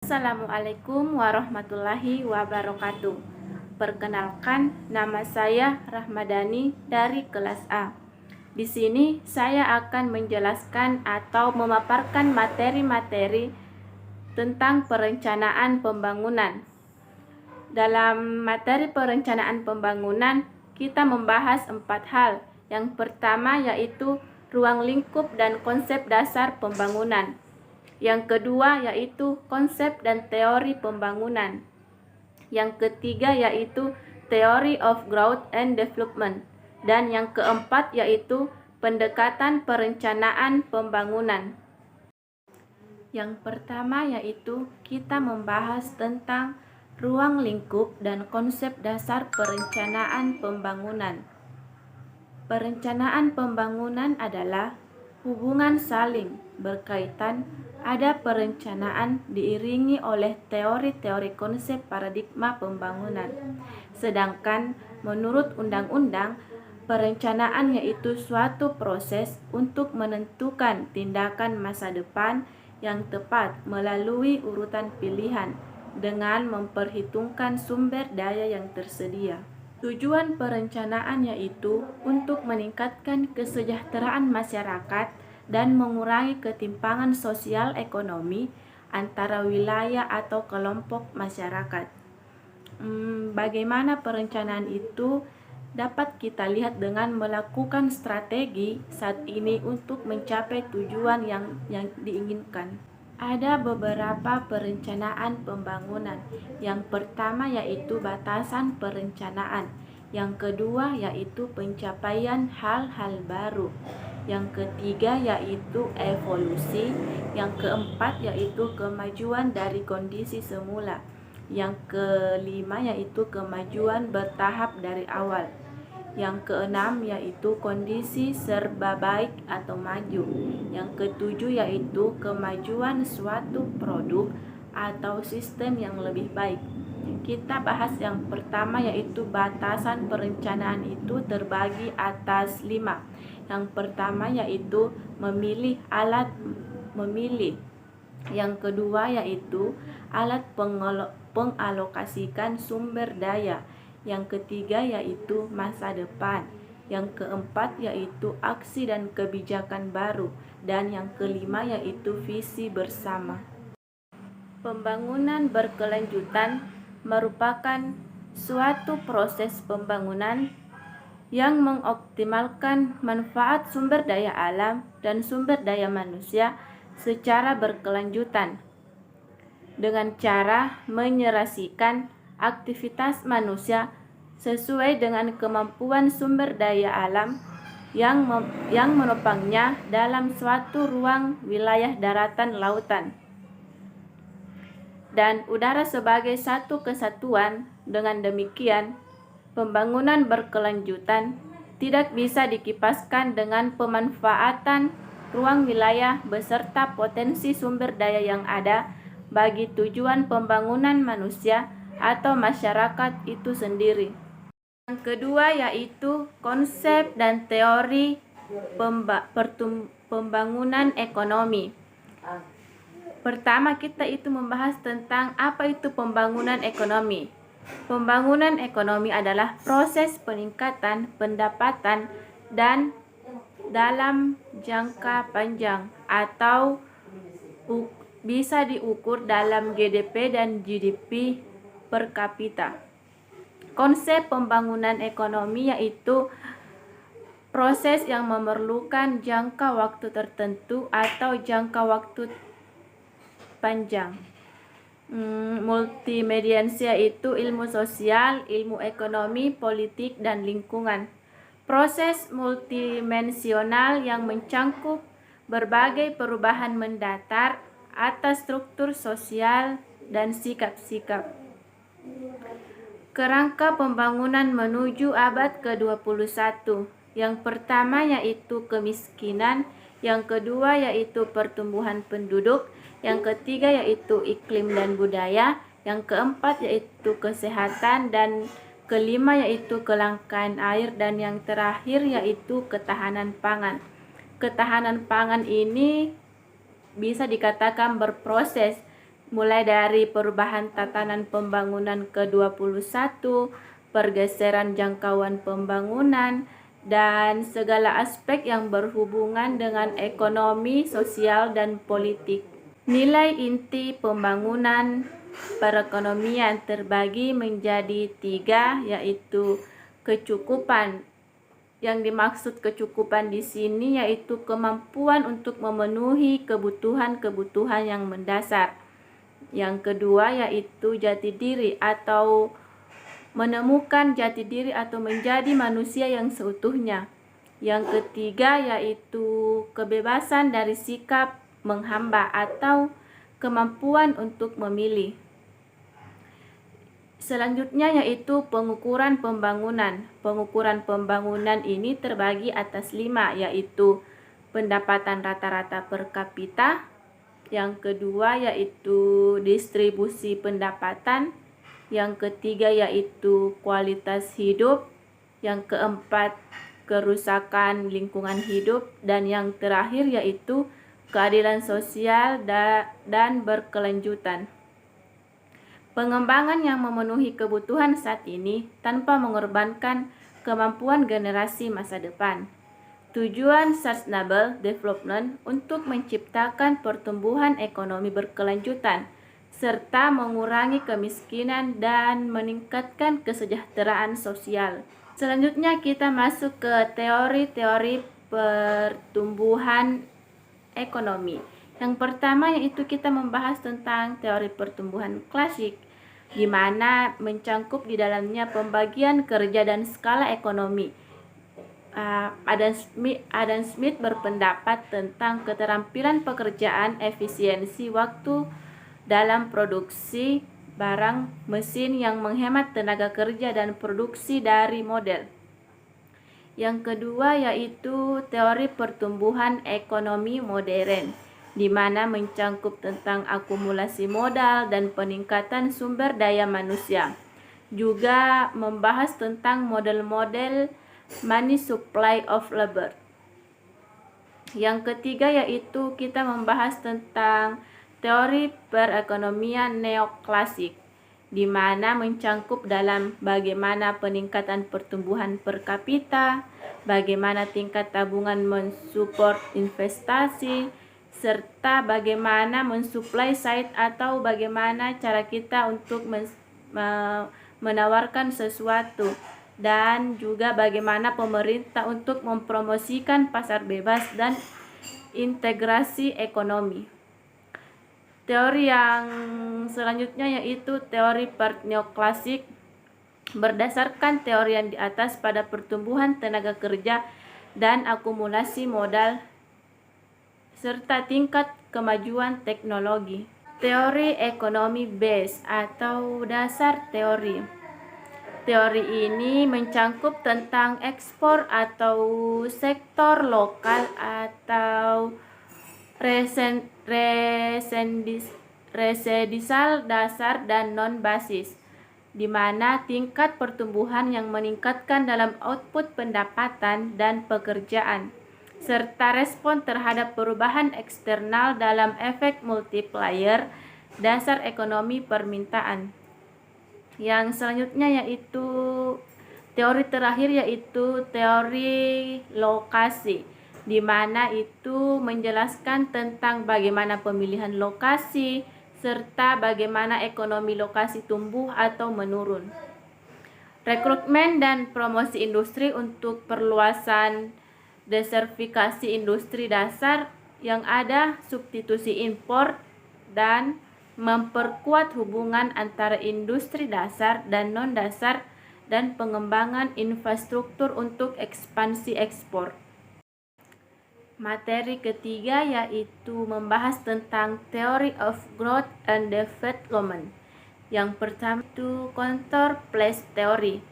Assalamualaikum warahmatullahi wabarakatuh. Perkenalkan, nama saya Rahmadani dari kelas A. Di sini saya akan menjelaskan atau memaparkan materi-materi tentang perencanaan pembangunan. Dalam materi perencanaan pembangunan, kita membahas 4 hal. Yang pertama yaitu ruang lingkup dan konsep dasar pembangunan. Yang kedua yaitu konsep dan teori pembangunan. Yang ketiga yaitu Theory of Growth and Development. Dan yang keempat yaitu pendekatan perencanaan pembangunan. Yang pertama yaitu kita membahas tentang ruang lingkup dan konsep dasar perencanaan pembangunan. Perencanaan pembangunan adalah hubungan saling berkaitan. Ada perencanaan diiringi oleh teori-teori konsep paradigma pembangunan. Sedangkan menurut undang-undang, perencanaan yaitu suatu proses untuk menentukan tindakan masa depan yang tepat melalui urutan pilihan dengan memperhitungkan sumber daya yang tersedia. Tujuan perencanaan yaitu untuk meningkatkan kesejahteraan masyarakat dan mengurangi ketimpangan sosial ekonomi antara wilayah atau kelompok masyarakat. Bagaimana perencanaan itu dapat kita lihat dengan melakukan strategi saat ini untuk mencapai tujuan yang diinginkan. Ada beberapa perencanaan pembangunan. Yang pertama yaitu batasan perencanaan. Yang kedua yaitu pencapaian hal-hal baru. Yang ketiga yaitu evolusi. Yang keempat yaitu kemajuan dari kondisi semula. Yang kelima yaitu kemajuan bertahap dari awal. Yang keenam yaitu kondisi serba baik atau maju. Yang ketujuh yaitu kemajuan suatu produk atau sistem yang lebih baik. Kita bahas yang pertama yaitu batasan perencanaan itu terbagi atas 5. Yang pertama yaitu memilih alat memilih. Yang kedua yaitu alat pengalokasikan sumber daya. Yang ketiga yaitu masa depan. Yang keempat yaitu aksi dan kebijakan baru. Dan yang kelima yaitu visi bersama. Pembangunan berkelanjutan merupakan suatu proses pembangunan yang mengoptimalkan manfaat sumber daya alam dan sumber daya manusia secara berkelanjutan dengan cara menyerasikan aktivitas manusia sesuai dengan kemampuan sumber daya alam yang menopangnya dalam suatu ruang wilayah daratan, lautan, dan udara sebagai satu kesatuan. Dengan demikian, pembangunan berkelanjutan tidak bisa dikipaskan dengan pemanfaatan ruang wilayah beserta potensi sumber daya yang ada bagi tujuan pembangunan manusia atau masyarakat itu sendiri. Yang kedua yaitu konsep dan teori pembangunan ekonomi. Pertama kita itu membahas tentang apa itu pembangunan ekonomi. Pembangunan ekonomi adalah proses peningkatan pendapatan dan dalam jangka panjang atau bisa diukur dalam GDP dan GDP per kapita. Konsep pembangunan ekonomi yaitu proses yang memerlukan jangka waktu tertentu atau jangka waktu panjang. Multimediansia itu ilmu sosial, ilmu ekonomi, politik, dan lingkungan. Proses multidimensional yang mencangkup berbagai perubahan mendatar atas struktur sosial dan sikap-sikap. Kerangka pembangunan menuju abad ke-21. Yang pertama yaitu kemiskinan, yang kedua yaitu pertumbuhan penduduk, yang ketiga yaitu iklim dan budaya, yang keempat yaitu kesehatan, dan kelima yaitu kelangkaan air, dan yang terakhir yaitu ketahanan pangan. Ketahanan pangan ini bisa dikatakan berproses mulai dari perubahan tatanan pembangunan ke-21, pergeseran jangkauan pembangunan, dan segala aspek yang berhubungan dengan ekonomi, sosial, dan politik. Nilai inti pembangunan perekonomian terbagi menjadi 3, yaitu kecukupan. Yang dimaksud kecukupan di sini yaitu kemampuan untuk memenuhi kebutuhan-kebutuhan yang mendasar. Yang kedua yaitu jati diri atau menemukan jati diri atau menjadi manusia yang seutuhnya. Yang ketiga yaitu kebebasan dari sikap menghamba atau kemampuan untuk memilih. Selanjutnya yaitu pengukuran pembangunan. Pengukuran pembangunan ini terbagi atas 5, yaitu pendapatan rata-rata per kapita. Yang kedua yaitu distribusi pendapatan. Yang ketiga yaitu kualitas hidup. Yang keempat kerusakan lingkungan hidup. Dan yang terakhir yaitu keadilan sosial dan berkelanjutan. Pengembangan yang memenuhi kebutuhan saat ini tanpa mengorbankan kemampuan generasi masa depan. Tujuan Sustainable Development untuk menciptakan pertumbuhan ekonomi berkelanjutan serta mengurangi kemiskinan dan meningkatkan kesejahteraan sosial. Selanjutnya kita masuk ke teori-teori pertumbuhan ekonomi. Yang pertama yaitu kita membahas tentang teori pertumbuhan klasik, di mana mencangkup di dalamnya pembagian kerja dan skala ekonomi. Adam Smith berpendapat tentang keterampilan pekerjaan, efisiensi waktu dalam produksi barang, mesin yang menghemat tenaga kerja dan produksi dari model. Yang kedua yaitu teori pertumbuhan ekonomi modern, di mana mencangkup tentang akumulasi modal dan peningkatan sumber daya manusia. Juga membahas tentang model-model money supply of labor. Yang ketiga yaitu kita membahas tentang teori perekonomian neoklasik, di mana mencangkup dalam bagaimana peningkatan pertumbuhan per kapita, bagaimana tingkat tabungan mensupport investasi, serta bagaimana mensuplai side atau bagaimana cara kita untuk menawarkan sesuatu, dan juga bagaimana pemerintah untuk mempromosikan pasar bebas dan integrasi ekonomi. Teori yang selanjutnya yaitu teori part neoklasik berdasarkan teori yang di atas pada pertumbuhan tenaga kerja dan akumulasi modal serta tingkat kemajuan teknologi. Teori ekonomi base atau dasar teori. Teori ini mencangkup tentang ekspor atau sektor lokal atau resedisal dasar dan non-basis, di mana tingkat pertumbuhan yang meningkatkan dalam output pendapatan dan pekerjaan, serta respon terhadap perubahan eksternal dalam efek multiplier dasar ekonomi permintaan. Yang selanjutnya yaitu teori terakhir yaitu teori lokasi, di mana itu menjelaskan tentang bagaimana pemilihan lokasi serta bagaimana ekonomi lokasi tumbuh atau menurun. Rekrutmen dan promosi industri untuk perluasan desertifikasi industri dasar yang ada, substitusi impor, dan memperkuat hubungan antara industri dasar dan non-dasar, dan pengembangan infrastruktur untuk ekspansi ekspor. Materi ketiga yaitu membahas tentang Theory of Growth and Development. Yang pertama itu Contour Place Theory,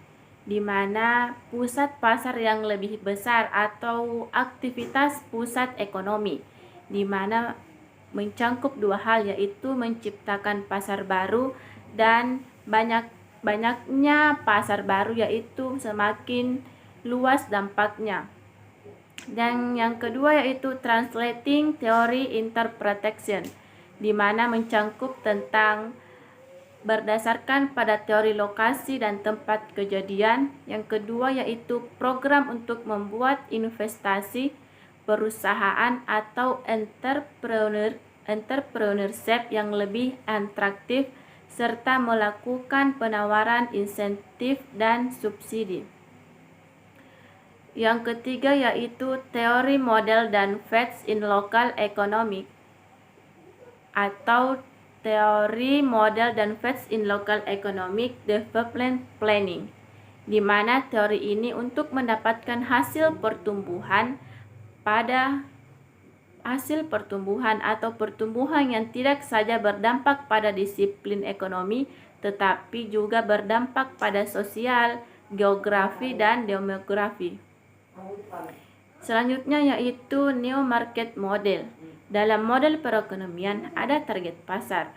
di mana pusat pasar yang lebih besar atau aktivitas pusat ekonomi, di mana mencangkup dua hal yaitu menciptakan pasar baru dan banyaknya pasar baru yaitu semakin luas dampaknya. Dan yang kedua yaitu Translating Theory Interpretation, di mana mencangkup tentang berdasarkan pada teori lokasi dan tempat kejadian. Yang kedua yaitu program untuk membuat investasi, perusahaan atau entrepreneurship yang lebih atraktif serta melakukan penawaran insentif dan subsidi. Yang ketiga yaitu teori model dan facts in local economic atau teori model dan facts in local economic development planning, di mana teori ini untuk mendapatkan hasil pertumbuhan atau pertumbuhan yang tidak saja berdampak pada disiplin ekonomi, tetapi juga berdampak pada sosial, geografi, dan demografi. Selanjutnya yaitu New Market Model. Dalam model perekonomian ada target pasar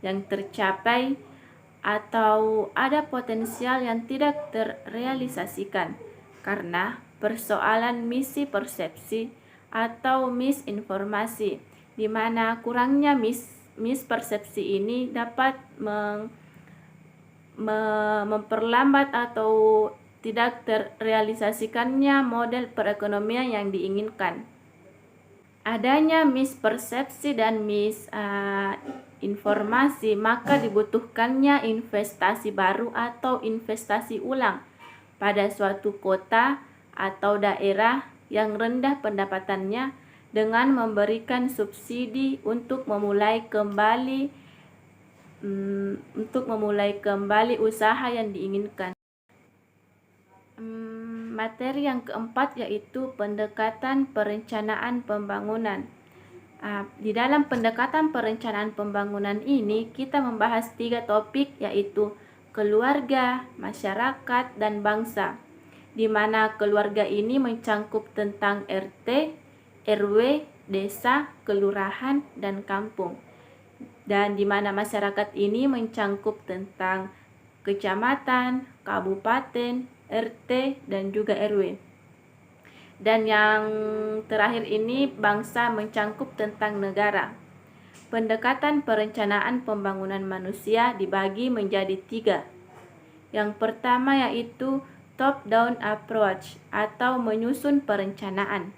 yang tercapai atau ada potensial yang tidak terrealisasikan karena persoalan misi persepsi atau misinformasi, di mana kurangnya mispersepsi ini dapat memperlambat atau tidak terrealisasikannya model perekonomian yang diinginkan. Adanya mispersepsi dan misinformasi, maka dibutuhkannya investasi baru atau investasi ulang pada suatu kota atau daerah yang rendah pendapatannya dengan memberikan subsidi untuk memulai kembali usaha yang diinginkan. Materi yang keempat yaitu pendekatan perencanaan pembangunan. Di dalam pendekatan perencanaan pembangunan ini kita membahas 3 topik yaitu keluarga, masyarakat, dan bangsa, di mana keluarga ini mencangkup tentang RT, RW, desa, kelurahan, dan kampung, dan di mana masyarakat ini mencangkup tentang kecamatan, kabupaten, RT, dan juga RW. Dan yang terakhir ini bangsa mencangkup tentang negara. Pendekatan perencanaan pembangunan manusia dibagi menjadi 3. Yang pertama yaitu top-down approach atau menyusun perencanaan.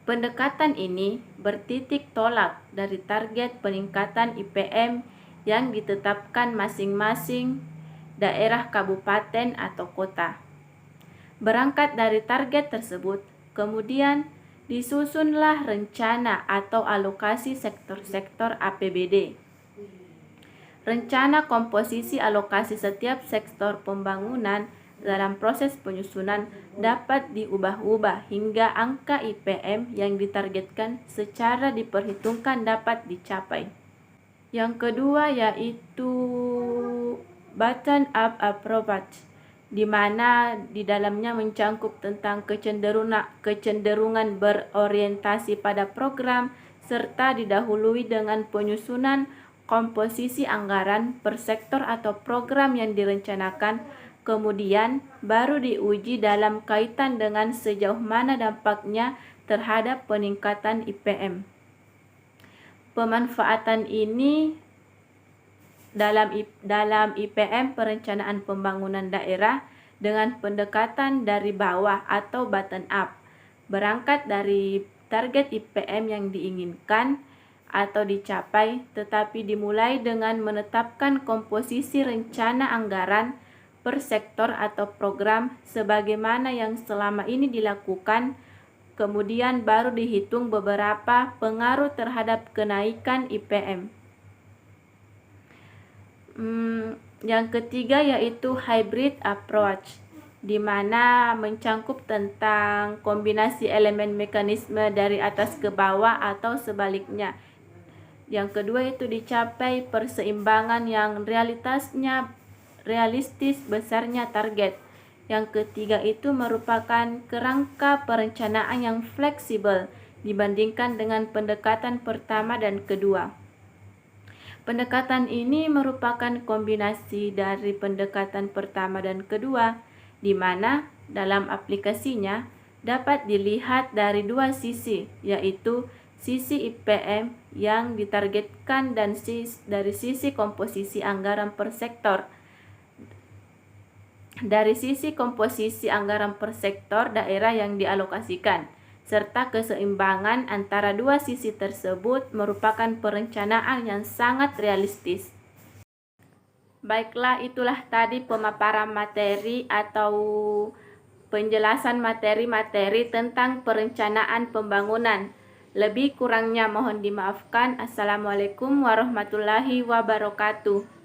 Pendekatan ini bertitik tolak dari target peningkatan IPM yang ditetapkan masing-masing daerah, kabupaten, atau kota. Berangkat dari target tersebut, kemudian disusunlah rencana atau alokasi sektor-sektor APBD. Rencana komposisi alokasi setiap sektor pembangunan dalam proses penyusunan dapat diubah-ubah hingga angka IPM yang ditargetkan secara diperhitungkan dapat dicapai. Yang kedua yaitu bottom up approach, di mana di dalamnya mencangkup tentang kecenderungan berorientasi pada program serta didahului dengan penyusunan komposisi anggaran per sektor atau program yang direncanakan, kemudian baru diuji dalam kaitan dengan sejauh mana dampaknya terhadap peningkatan IPM. Pemanfaatan ini dalam IPM perencanaan pembangunan daerah dengan pendekatan dari bawah atau bottom up, berangkat dari target IPM yang diinginkan atau dicapai, tetapi dimulai dengan menetapkan komposisi rencana anggaran per sektor atau program sebagaimana yang selama ini dilakukan, kemudian baru dihitung beberapa pengaruh terhadap kenaikan IPM. Yang ketiga yaitu hybrid approach, di mana mencangkup tentang kombinasi elemen mekanisme dari atas ke bawah atau sebaliknya. Yang kedua itu dicapai perseimbangan yang realistis besarnya target. Yang ketiga itu merupakan kerangka perencanaan yang fleksibel dibandingkan dengan pendekatan pertama dan kedua. Pendekatan ini merupakan kombinasi dari pendekatan pertama dan kedua, di mana dalam aplikasinya dapat dilihat dari 2 sisi, yaitu sisi IPM yang ditargetkan dan dari sisi komposisi anggaran per sektor. Dari sisi komposisi anggaran per sektor daerah yang dialokasikan, serta keseimbangan antara dua sisi tersebut merupakan perencanaan yang sangat realistis. Baiklah, itulah tadi pemaparan materi atau penjelasan materi-materi tentang perencanaan pembangunan. Lebih kurangnya mohon dimaafkan. Assalamualaikum warahmatullahi wabarakatuh.